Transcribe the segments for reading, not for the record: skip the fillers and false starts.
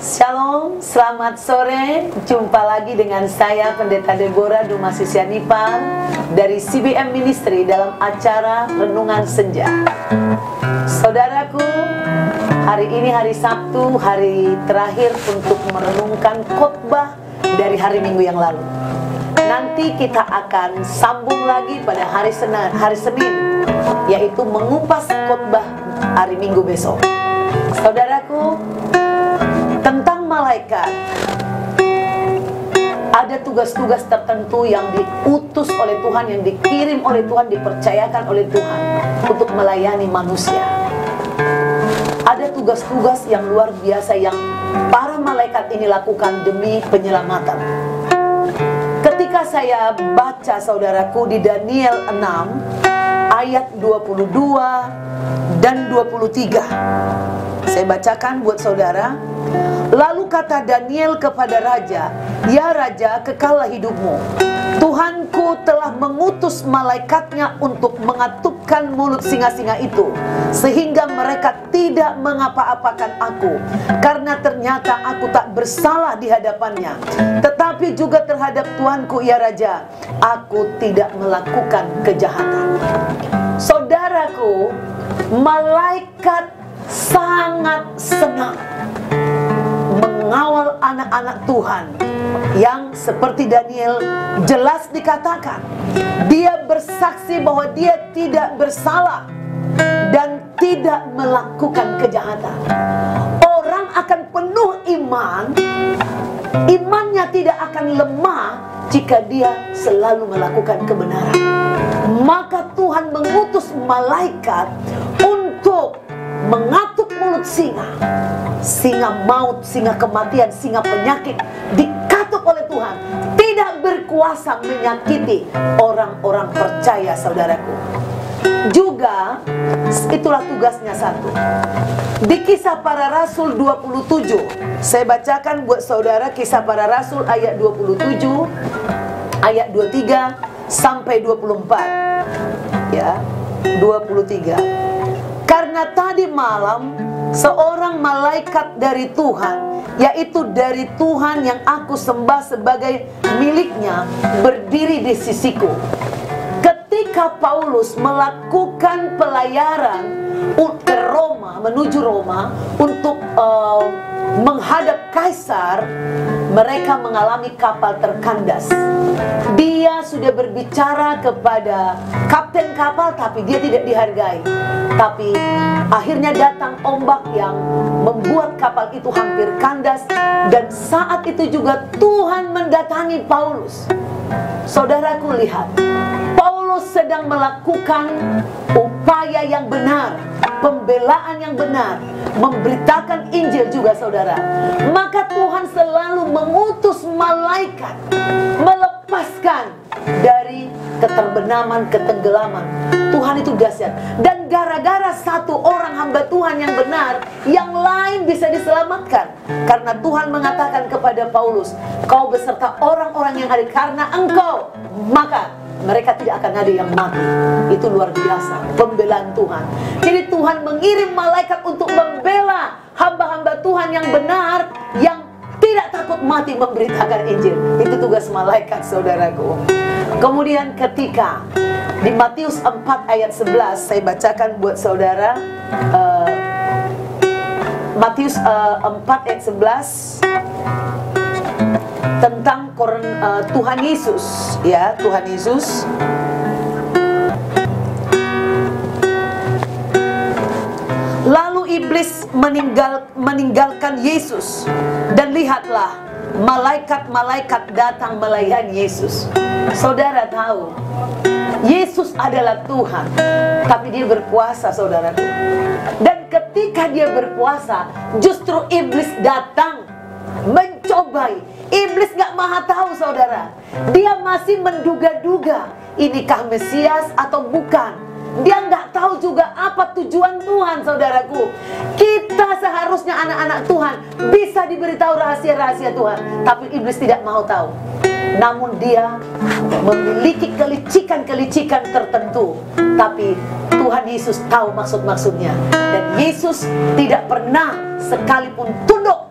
Shalom, selamat sore. Jumpa lagi dengan saya Pendeta Deborah Dumasi Sianipar dari CBM Ministry dalam acara Renungan Senja. Saudaraku, hari ini hari Sabtu, hari terakhir untuk merenungkan khotbah dari hari Minggu yang lalu. Nanti kita akan sambung lagi pada hari Senin, yaitu mengupas khotbah hari Minggu besok. Saudaraku, tentang malaikat, ada tugas-tugas tertentu yang diutus oleh Tuhan, yang dikirim oleh Tuhan, dipercayakan oleh Tuhan untuk melayani manusia. Ada tugas-tugas yang luar biasa yang para malaikat ini lakukan demi penyelamatan. Ketika saya baca, saudaraku, di Daniel 6 ayat 22 dan 23, saya bacakan buat saudara. Lalu kata Daniel kepada raja, "Ya raja, kekallah hidupmu. Tuhanku telah mengutus malaikatnya untuk mengatupkan mulut singa-singa itu, sehingga mereka tidak mengapa-apakan aku, karena ternyata aku tak bersalah di hadapannya. Tetapi juga terhadap Tuanku, ya raja, aku tidak melakukan kejahatan." Saudaraku, malaikat sangat senang mengawal anak-anak Tuhan yang seperti Daniel jelas dikatakan dia bersaksi bahwa dia tidak bersalah dan tidak melakukan kejahatan. Orang akan penuh iman, imannya tidak akan lemah jika dia selalu melakukan kebenaran. Maka Tuhan mengutus malaikat untuk mengatuk mulut singa. Singa maut, singa kematian, singa penyakit dikatuk oleh Tuhan, tidak berkuasa menyakiti orang-orang percaya, saudaraku. Juga itulah tugasnya satu. Di Kisah Para Rasul 27, saya bacakan buat saudara Kisah Para Rasul ayat 27, ayat 23 sampai 24. Ya, 23. Karena tadi malam seorang malaikat dari Tuhan, yaitu dari Tuhan yang aku sembah sebagai miliknya, berdiri di sisiku. Ketika Paulus melakukan pelayaran ke Roma, menuju Roma untuk menghadap Kaisar, mereka mengalami kapal terkandas. Dia sudah berbicara kepada kapten kapal, tapi dia tidak dihargai. Tapi akhirnya datang ombak yang membuat kapal itu hampir kandas. Dan saat itu juga Tuhan mendatangi Paulus. Saudaraku, lihat, Paulus sedang melakukan upaya yang benar, pembelaan yang benar, memberitakan Injil juga, saudara. Maka Tuhan selalu mengutus malaikat melepaskan dari keterbenaman, ketenggelaman. Tuhan itu dahsyat. Dan gara-gara satu orang hamba Tuhan yang benar, yang lain bisa diselamatkan. Karena Tuhan mengatakan kepada Paulus, "Kau beserta orang-orang yang ada karena engkau, maka mereka tidak akan ada yang mati." Itu luar biasa, pembelaan Tuhan. Jadi Tuhan mengirim malaikat untuk membela hamba-hamba Tuhan yang benar, yang tidak takut mati memberitakan Injil. Itu tugas malaikat, saudaraku. Kemudian ketika di Matius 4 ayat 11, saya bacakan buat saudara. Matius 4 ayat 11 tentang Tuhan Yesus, ya, Tuhan Yesus. Lalu iblis meninggalkan Yesus, dan lihatlah, malaikat-malaikat datang melayani Yesus. Saudara tahu, Yesus adalah Tuhan, tapi dia berkuasa, saudaraku. Dan ketika dia berkuasa, justru iblis datang mencobai. Iblis gak maha tahu, saudara. Dia masih menduga-duga, inikah Mesias atau bukan. Dia nggak tahu juga apa tujuan Tuhan, saudaraku. Kita seharusnya anak-anak Tuhan bisa diberitahu rahasia-rahasia Tuhan, tapi iblis tidak mau tahu. Namun dia memiliki kelicikan-kelicikan tertentu, tapi Tuhan Yesus tahu maksud-maksudnya. Dan Yesus tidak pernah sekalipun tunduk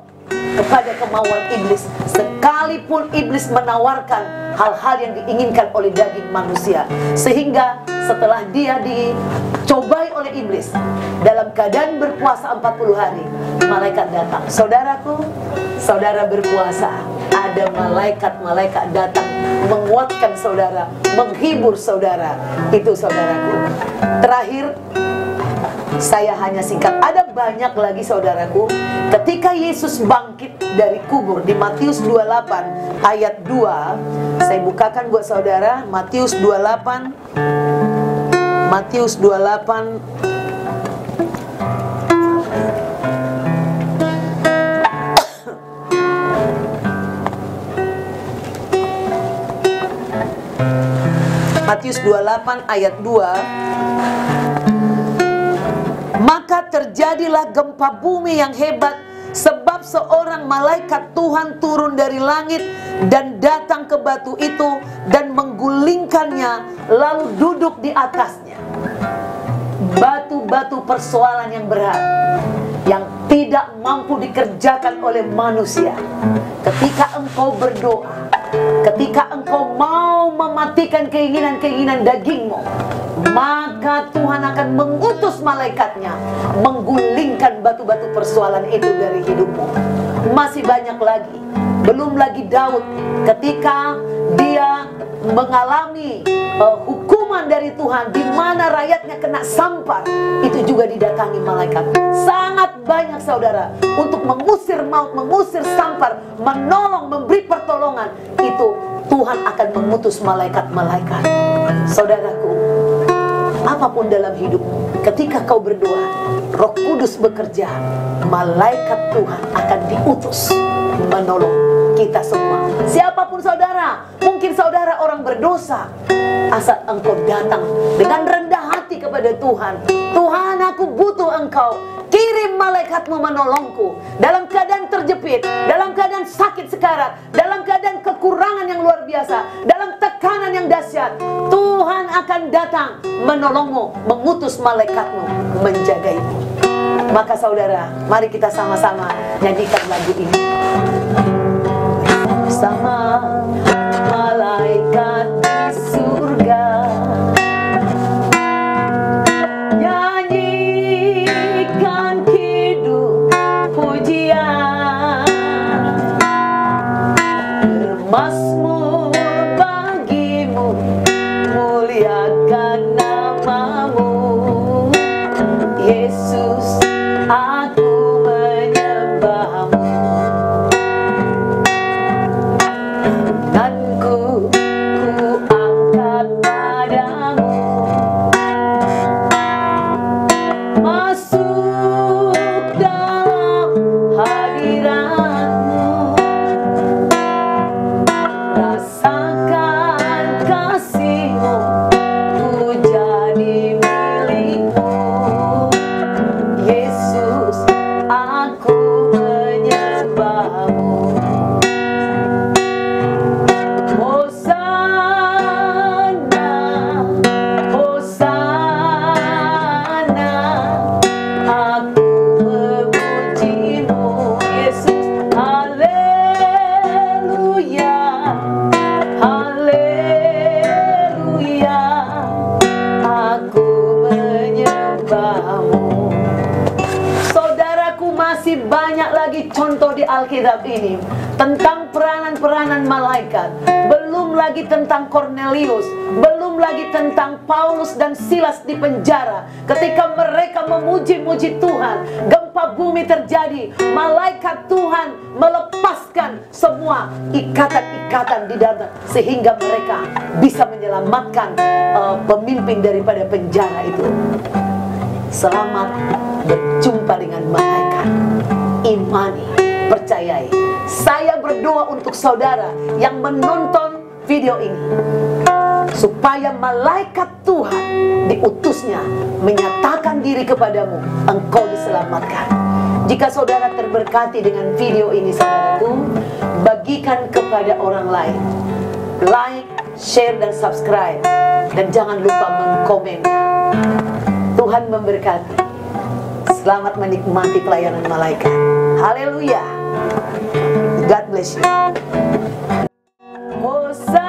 kepada kemauan iblis, sekalipun iblis menawarkan hal-hal yang diinginkan oleh daging manusia. Sehingga setelah dia dicobai oleh iblis dalam keadaan berpuasa 40 hari, malaikat datang. Saudaraku, saudara berpuasa, ada malaikat-malaikat datang menguatkan saudara, menghibur saudara. Itu saudaraku. Terakhir, saya hanya singkat, ada banyak lagi saudaraku. Ketika Yesus bangkit dari kubur di Matius 28 ayat 2, saya bukakan buat saudara, Matius 28. Matius 28 Matius 28 ayat 2. Maka terjadilah gempa bumi yang hebat, sebab seorang malaikat Tuhan turun dari langit dan datang ke batu itu dan menggulingkannya, lalu duduk di atasnya. Batu-batu persoalan yang berat, yang tidak mampu dikerjakan oleh manusia. Ketika engkau berdoa, ketika engkau mau mematikan keinginan-keinginan dagingmu, maka Tuhan akan mengutus malaikatnya menggulingkan batu-batu persoalan itu dari hidupmu. Masih banyak lagi. Belum lagi Daud, ketika dia mengalami hukuman dari Tuhan, di mana rakyatnya kena sampar, itu juga didatangi malaikat. Sangat banyak saudara, untuk mengusir maut, mengusir sampar, menolong, memberi pertolongan, itu Tuhan akan mengutus malaikat-malaikat. Saudaraku, apapun dalam hidupmu, ketika kau berdoa, Roh Kudus bekerja, malaikat Tuhan akan diutus menolong kita semua. Siapapun saudara, mungkin saudara orang berdosa, asal engkau datang dengan rendah hati kepada Tuhan. Tuhan, aku butuh engkau, kirim malaikatmu menolongku dalam keadaan terjepit, dalam keadaan sakit sekarat, dalam keadaan kekurangan yang luar biasa, dalam tekanan yang dahsyat. Tuhan akan datang menolongmu, mengutus malaikatmu menjagaimu. Maka saudara, mari kita sama-sama nyanyikan lagu ini bersama malaikat di surga. Nyanyikan kidung pujian, bermazmur bagimu, muliakan namamu, Yesus, aku menyembahmu. Tanganku ku angkat padamu, masuk dalam hadiratmu, rasakan kasihmu, ku jadi milikmu, Yesus, aku menyembahmu. Hosana, Hosana, aku memujimu, Yesus. Haleluya, haleluya, aku menyembahmu. Saudaraku, masih banyak lagi contoh di Alkitab ini tentang peranan-peranan malaikat. Belum lagi tentang Kornelius, belum lagi tentang Paulus dan Silas di penjara. Ketika mereka memuji-muji Tuhan, gempa bumi terjadi. Malaikat Tuhan melepaskan semua ikatan-ikatan di dalam, sehingga mereka bisa menyelamatkan pemimpin daripada penjara itu. Selamat berjumpa dengan malaikat. Imani, percayai. Saya berdoa untuk saudara yang menonton video ini, supaya malaikat Tuhan diutusnya menyatakan diri kepadamu, engkau diselamatkan. Jika saudara terberkati dengan video ini, saudaraku, bagikan kepada orang lain. Like, share, dan subscribe. Dan jangan lupa mengkomennya. Tuhan memberkati. Selamat menikmati pelayanan malaikat. Haleluya. God bless you. Hosanna.